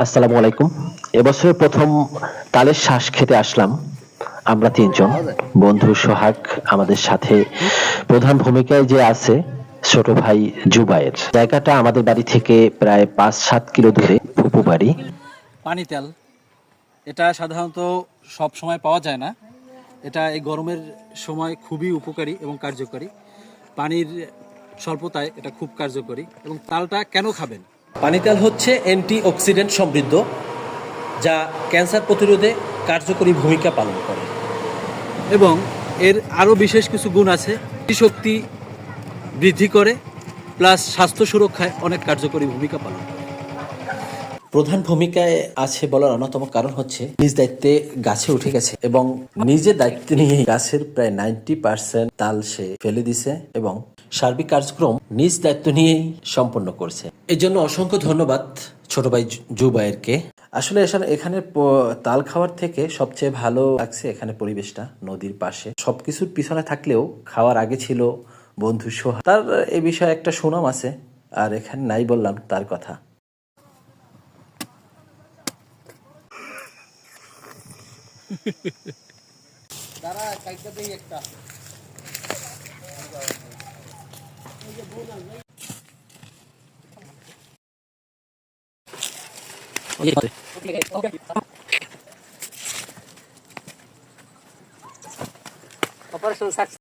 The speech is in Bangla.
আসসালামু আলাইকুম। এবছর প্রথম তালের শ্বাস খেতে আসলাম আমরা তিনজন। বন্ধু সোহাগ আমাদের সাথে, প্রধান ভূমিকায় যে আছে ছোট ভাই জুবায়ের। জায়গাটা আমাদের বাড়ি থেকে প্রায় ৫-৭ কিলো দূরে, ফুপু বাড়ি। পানি তেল এটা সাধারণত সব সময় পাওয়া যায় না। এটা এই গরমের সময় খুবই উপকারী এবং কার্যকরী। পানির স্বল্পতায় এটা খুব কার্যকরী। এবং তালটা কেন খাবেন? পানি তেল হচ্ছে অ্যান্টিঅক্সিডেন্ট সমৃদ্ধ, যা ক্যান্সার প্রতিরোধে কার্যকরী ভূমিকা পালন করে এবং এর আরও বিশেষ কিছু গুণ আছে। শক্তি বৃদ্ধি করে, প্লাস স্বাস্থ্য সুরক্ষায় অনেক কার্যকরী ভূমিকা পালন করে। প্রধান ভূমিকায় আছে বলার অন্যতম কারণ হচ্ছে নিজ দায়িত্বে গাছে উঠে গেছে এবং নিজের দায়িত্ব নিয়ে গাছের প্রায় 90% তাল সে ফেলে দিছে এবং সার্বিক কার্যক্রম নিজ দায়িত্ব নিয়েই সম্পন্ন করছে। এই জন্য অসংখ্য ধন্যবাদ ছোট ভাই জুবায়েরকে। আসলে এখানে তাল খাওয়ার থেকে সবচেয়ে ভালো লাগছে এখানে পরিবেশটা, নদীর পাশে। সবকিছুর পিছনে থাকলেও খাওয়ার আগে ছিল বন্ধু সোহা। তার এ বিষয়ে একটা সুনাম আছে, আর এখানে নাই বললাম তার কথা। তারা কাইটা দেই একটা অপারেশন সাকসেস।